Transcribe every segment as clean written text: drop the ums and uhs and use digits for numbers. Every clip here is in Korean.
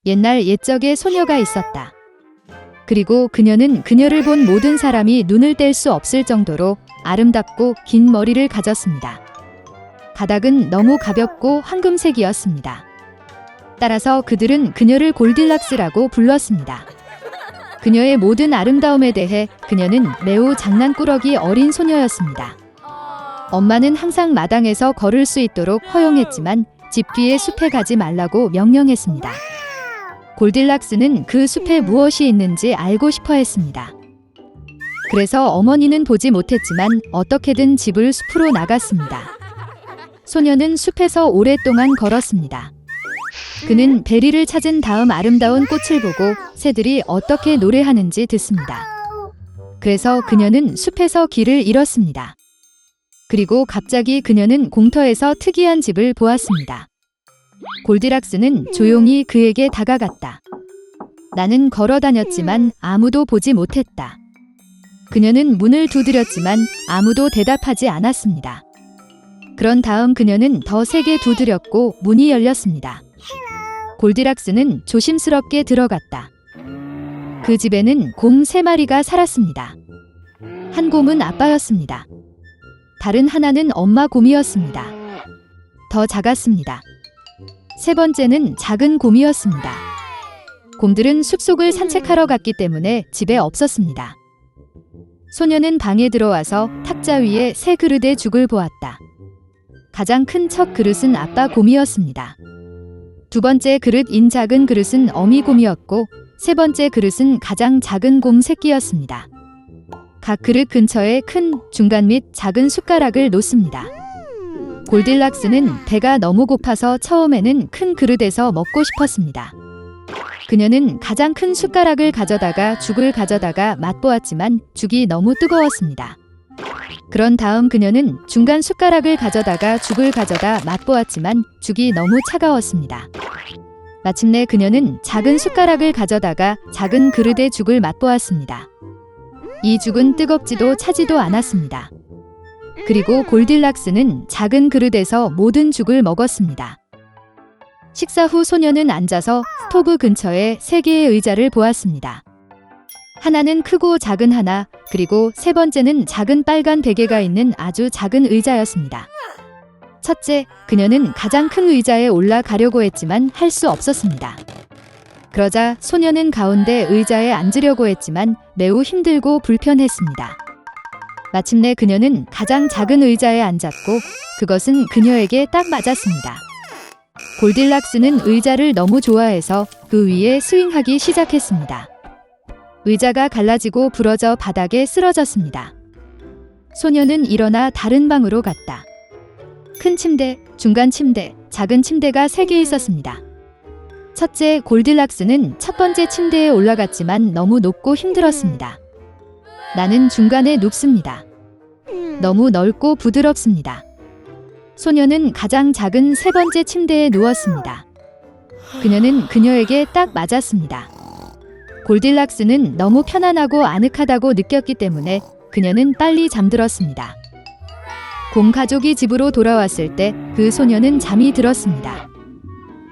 옛날 옛적에 소녀가 있었다. 그리고 그녀는 그녀를 본 모든 사람이 눈을 뗄 수 없을 정도로 아름답고 긴 머리를 가졌습니다. 가닥은 너무 가볍고 황금색이었습니다. 따라서 그들은 그녀를 골딜락스라고 불렀습니다. 그녀의 모든 아름다움에 대해 그녀는 매우 장난꾸러기 어린 소녀였습니다. 엄마는 항상 마당에서 걸을 수 있도록 허용했지만 집 뒤의 숲에 가지 말라고 명령했습니다. 골딜락스는 그 숲에 무엇이 있는지 알고 싶어 했습니다. 그래서 어머니는 보지 못했지만 어떻게든 집을 숲으로 나갔습니다. 소녀는 숲에서 오랫동안 걸었습니다. 그는 베리를 찾은 다음 아름다운 꽃을 보고 새들이 어떻게 노래하는지 듣습니다. 그래서 그녀는 숲에서 길을 잃었습니다. 그리고 갑자기 그녀는 공터에서 특이한 집을 보았습니다. 골디락스는 조용히 그에게 다가갔다. 나는 걸어 다녔지만 아무도 보지 못했다. 그녀는 문을 두드렸지만 아무도 대답하지 않았습니다. 그런 다음 그녀는 더 세게 두드렸고 문이 열렸습니다. 골디락스는 조심스럽게 들어갔다. 그 집에는 곰 3마리가 살았습니다. 한 곰은 아빠였습니다. 다른 하나는 엄마 곰이었습니다. 더 작았습니다. 세 번째는 작은 곰이었습니다. 곰들은 숲속을 산책하러 갔기 때문에 집에 없었습니다. 소녀는 방에 들어와서 탁자 위에 새 그릇의 죽을 보았다. 가장 큰 첫 그릇은 아빠 곰이었습니다. 두 번째 그릇인 작은 그릇은 어미 곰이었고 세 번째 그릇은 가장 작은 곰 새끼였습니다. 각 그릇 근처에 큰, 중간 및 작은 숟가락을 놓습니다. 골딜락스는 배가 너무 고파서 처음에는 큰 그릇에서 먹고 싶었습니다. 그녀는 가장 큰 숟가락을 가져다가 죽을 가져다가 맛보았지만 죽이 너무 뜨거웠습니다. 그런 다음 그녀는 중간 숟가락을 가져다가 죽을 가져다 맛보았지만 죽이 너무 차가웠습니다. 마침내 그녀는 작은 숟가락을 가져다가 작은 그릇의 죽을 맛보았습니다. 이 죽은 뜨겁지도 차지도 않았습니다. 그리고 골딜락스는 작은 그릇에서 모든 죽을 먹었습니다. 식사 후 소녀는 앉아서 스토브 근처에 3개의 의자를 보았습니다. 하나는 크고 작은 하나, 그리고 세 번째는 작은 빨간 베개가 있는 아주 작은 의자였습니다. 첫째, 그녀는 가장 큰 의자에 올라가려고 했지만 할 수 없었습니다. 그러자 소녀는 가운데 의자에 앉으려고 했지만 매우 힘들고 불편했습니다. 마침내 그녀는 가장 작은 의자에 앉았고 그것은 그녀에게 딱 맞았습니다. 골딜락스는 의자를 너무 좋아해서 그 위에 스윙하기 시작했습니다. 의자가 갈라지고 부러져 바닥에 쓰러졌습니다. 소녀는 일어나 다른 방으로 갔다. 큰 침대, 중간 침대, 작은 침대가 3개 있었습니다. 첫째, 골딜락스는 첫 번째 침대에 올라갔지만 너무 높고 힘들었습니다. 나는 중간에 눕습니다. 너무 넓고 부드럽습니다. 소녀는 가장 작은 세 번째 침대에 누웠습니다. 그녀는 그녀에게 딱 맞았습니다. 골딜락스는 너무 편안하고 아늑하다고 느꼈기 때문에 그녀는 빨리 잠들었습니다. 곰 가족이 집으로 돌아왔을 때 그 소녀는 잠이 들었습니다.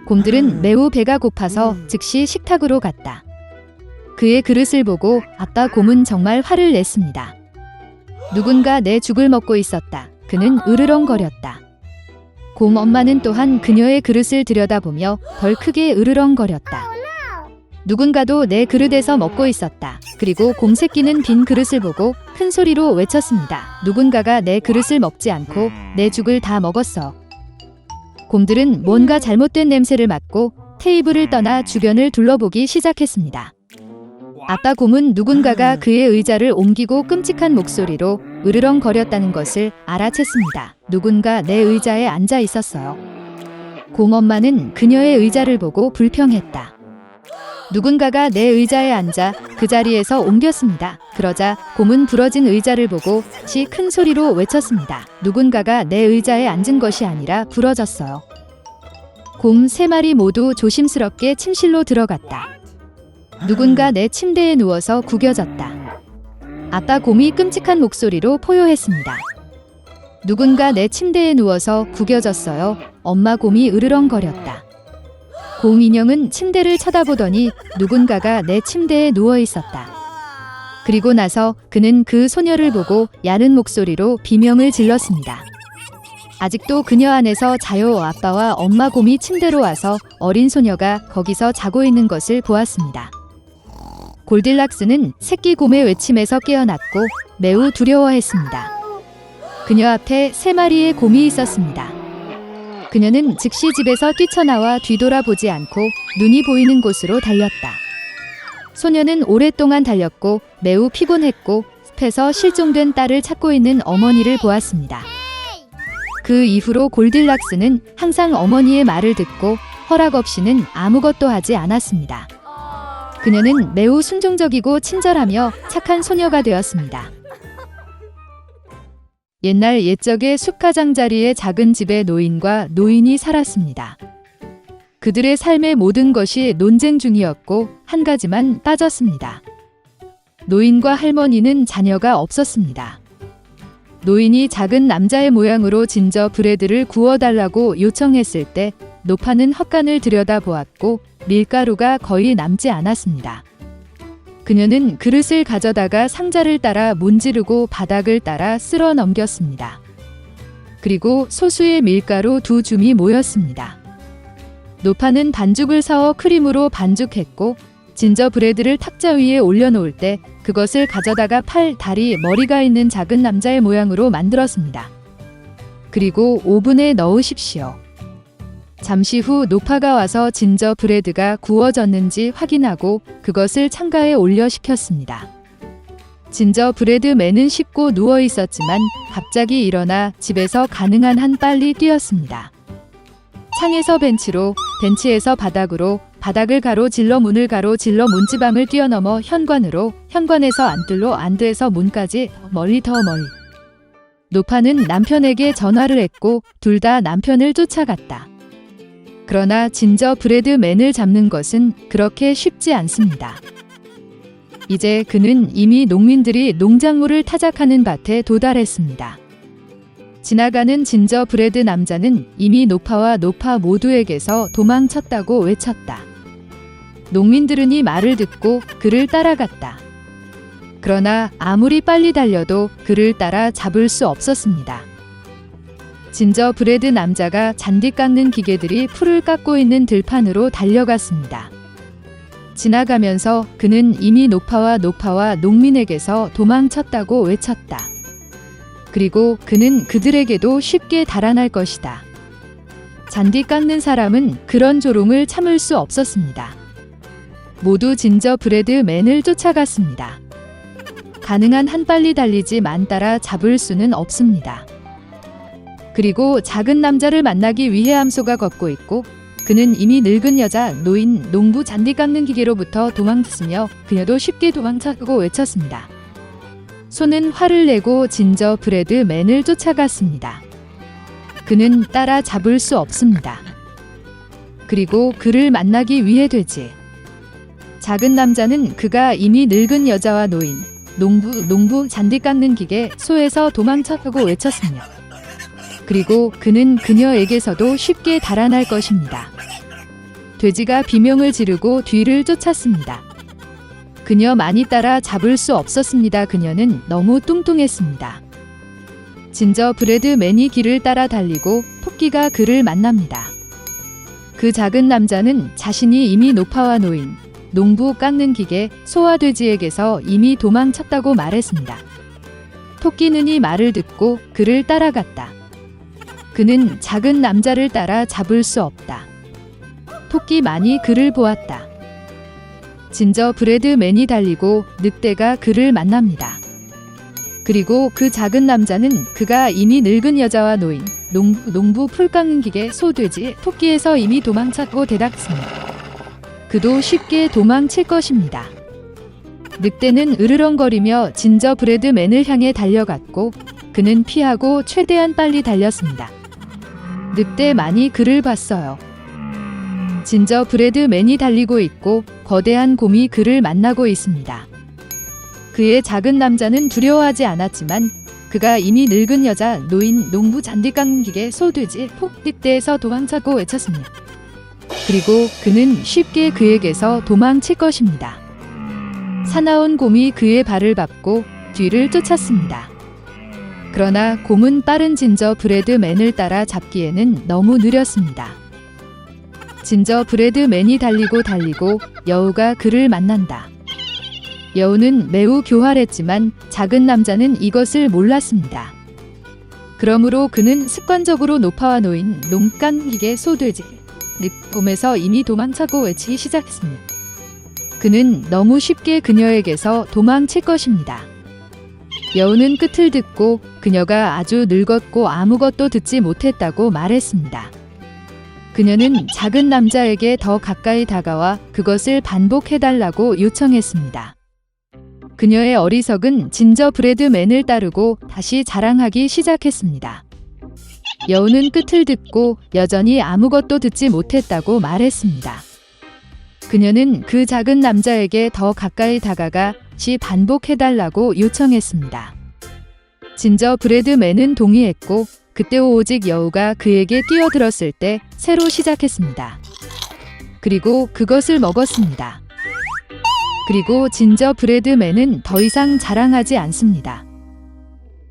곰들은 매우 배가 고파서 즉시 식탁으로 갔다. 그의 그릇을 보고 아빠 곰은 정말 화를 냈습니다. 누군가 내 죽을 먹고 있었다. 그는 으르렁거렸다. 곰 엄마는 또한 그녀의 그릇을 들여다보며 덜 크게 으르렁거렸다. 누군가도 내 그릇에서 먹고 있었다. 그리고 곰 새끼는 빈 그릇을 보고 큰 소리로 외쳤습니다. 누군가가 내 그릇을 먹지 않고 내 죽을 다 먹었어. 곰들은 뭔가 잘못된 냄새를 맡고 테이블을 떠나 주변을 둘러보기 시작했습니다. 아빠 곰은 누군가가 그의 의자를 옮기고 끔찍한 목소리로 으르렁거렸다는 것을 알아챘습니다. 누군가 내 의자에 앉아 있었어요. 곰 엄마는 그녀의 의자를 보고 불평했다. 누군가가 내 의자에 앉아 그 자리에서 옮겼습니다. 그러자 곰은 부러진 의자를 보고 다시 큰 소리로 외쳤습니다. 누군가가 내 의자에 앉은 것이 아니라 부러졌어요. 곰 3마리 모두 조심스럽게 침실로 들어갔다. 누군가 내 침대에 누워서 구겨졌다. 아빠 곰이 끔찍한 목소리로 포효했습니다. 누군가 내 침대에 누워서 구겨졌어요. 엄마 곰이 으르렁거렸다. 곰 인형은 침대를 쳐다보더니 누군가가 내 침대에 누워 있었다. 그리고 나서 그는 그 소녀를 보고 야른 목소리로 비명을 질렀습니다. 아직도 그녀 안에서 자요. 아빠와 엄마 곰이 침대로 와서 어린 소녀가 거기서 자고 있는 것을 보았습니다. 골딜락스는 새끼 곰의 외침에서 깨어났고 매우 두려워했습니다. 그녀 앞에 3마리의 곰이 있었습니다. 그녀는 즉시 집에서 뛰쳐나와 뒤돌아보지 않고 눈이 보이는 곳으로 달렸다. 소녀는 오랫동안 달렸고 매우 피곤했고 숲에서 실종된 딸을 찾고 있는 어머니를 보았습니다. 그 이후로 골딜락스는 항상 어머니의 말을 듣고 허락 없이는 아무것도 하지 않았습니다. 그녀는 매우 순종적이고 친절하며 착한 소녀가 되었습니다. 옛날 옛적에 숲가장자리의 작은 집에 노인과 노인이 살았습니다. 그들의 삶의 모든 것이 논쟁 중이었고 한 가지만 빠졌습니다. 노인과 할머니는 자녀가 없었습니다. 노인이 작은 남자의 모양으로 진저브레드를 구워달라고 요청했을 때 노파는 헛간을 들여다보았고 밀가루가 거의 남지 않았습니다. 그녀는 그릇을 가져다가 상자를 따라 문지르고 바닥을 따라 쓸어 넘겼습니다. 그리고 소수의 밀가루 2줌이 모였습니다. 노파는 반죽을 사어 크림으로 반죽했고 진저브레드를 탁자 위에 올려놓을 때 그것을 가져다가 팔, 다리, 머리가 있는 작은 남자의 모양으로 만들었습니다. 그리고 오븐에 넣으십시오. 잠시 후 노파가 와서 진저브레드가 구워졌는지 확인하고 그것을 창가에 올려 식혔습니다. 진저브레드맨은 씻고 누워 있었지만 갑자기 일어나 집에서 가능한 한 빨리 뛰었습니다. 창에서 벤치로, 벤치에서 바닥으로, 바닥을 가로질러 문을 가로질러 문지방을 뛰어넘어 현관으로, 현관에서 안뜰로, 안뜰에서 문까지 멀리 더 멀리. 노파는 남편에게 전화를 했고 둘 다 남편을 쫓아갔다. 그러나 진저브레드맨을 잡는 것은 그렇게 쉽지 않습니다. 이제 그는 이미 농민들이 농작물을 타작하는 밭에 도달했습니다. 지나가는 진저브레드 남자는 이미 노파와 노파 모두에게서 도망쳤다고 외쳤다. 농민들은 이 말을 듣고 그를 따라갔다. 그러나 아무리 빨리 달려도 그를 따라 잡을 수 없었습니다. 진저브레드 남자가 잔디 깎는 기계들이 풀을 깎고 있는 들판으로 달려갔습니다. 지나가면서 그는 이미 노파와 농민에게서 도망쳤다고 외쳤다. 그리고 그는 그들에게도 쉽게 달아날 것이다. 잔디 깎는 사람은 그런 조롱을 참을 수 없었습니다. 모두 진저브레드맨을 쫓아갔습니다. 가능한 한 빨리 달리지만 따라 잡을 수는 없습니다. 그리고 작은 남자를 만나기 위해 암소가 걷고 있고 그는 이미 늙은 여자, 노인, 농부 잔디 깎는 기계로부터 도망쳤으며 그녀도 쉽게 도망쳤고 외쳤습니다. 소는 화를 내고 진저브레드맨을 쫓아갔습니다. 그는 따라 잡을 수 없습니다. 그리고 그를 만나기 위해 되지. 작은 남자는 그가 이미 늙은 여자와 노인, 농부 잔디 깎는 기계, 소에서 도망쳤다고 외쳤으며 그리고 그는 그녀에게서도 쉽게 달아날 것입니다. 돼지가 비명을 지르고 뒤를 쫓았습니다. 그녀 많이 따라 잡을 수 없었습니다. 그녀는 너무 뚱뚱했습니다. 진저브레드맨이 길을 따라 달리고 토끼가 그를 만납니다. 그 작은 남자는 자신이 이미 노파와 노인, 농부 깎는 기계, 소와 돼지에게서 이미 도망쳤다고 말했습니다. 토끼는 이 말을 듣고 그를 따라갔다. 그는 작은 남자를 따라 잡을 수 없다. 토끼만이 그를 보았다. 진저브레드맨이 달리고 늑대가 그를 만납니다. 그리고 그 작은 남자는 그가 이미 늙은 여자와 노인, 농부 풀 깎는 기계, 소, 돼지, 토끼에서 이미 도망쳤고 대답했습니다. 그도 쉽게 도망칠 것입니다. 늑대는 으르렁거리며 진저브레드맨을 향해 달려갔고 그는 피하고 최대한 빨리 달렸습니다. 늑대만이 그를 봤어요. 진저브레드맨이 달리고 있고 거대한 곰이 그를 만나고 있습니다. 그의 작은 남자는 두려워하지 않았지만 그가 이미 늙은 여자, 노인, 농부 잔디 깎는 기계, 소, 돼지, 늑대에서 도망쳤고 외쳤습니다. 그리고 그는 쉽게 그에게서 도망칠 것입니다. 사나운 곰이 그의 발을 밟고 뒤를 쫓았습니다. 그러나 곰은 빠른 진저브레드맨을 따라 잡기에는 너무 느렸습니다. 진저브레드맨이 달리고 여우가 그를 만난다. 여우는 매우 교활했지만 작은 남자는 이것을 몰랐습니다. 그러므로 그는 습관적으로 높아와 놓인 농간익의 소돼지 곰에서 이미 도망차고 외치기 시작했습니다. 그는 너무 쉽게 그녀에게서 도망칠 것입니다. 여우는 끝을 듣고 그녀가 아주 늙었고 아무것도 듣지 못했다고 말했습니다. 그녀는 작은 남자에게 더 가까이 다가와 그것을 반복해달라고 요청했습니다. 그녀의 어리석은 진저브레드맨을 따르고 다시 자랑하기 시작했습니다. 여우는 끝을 듣고 여전히 아무것도 듣지 못했다고 말했습니다. 그녀는 그 작은 남자에게 더 가까이 다가가 다시 반복해달라고 요청했습니다. 진저브레드맨은 동의했고 그때 오직 여우가 그에게 뛰어들었을 때 새로 시작했습니다. 그리고 그것을 먹었습니다. 그리고 진저브레드맨은 더 이상 자랑하지 않습니다.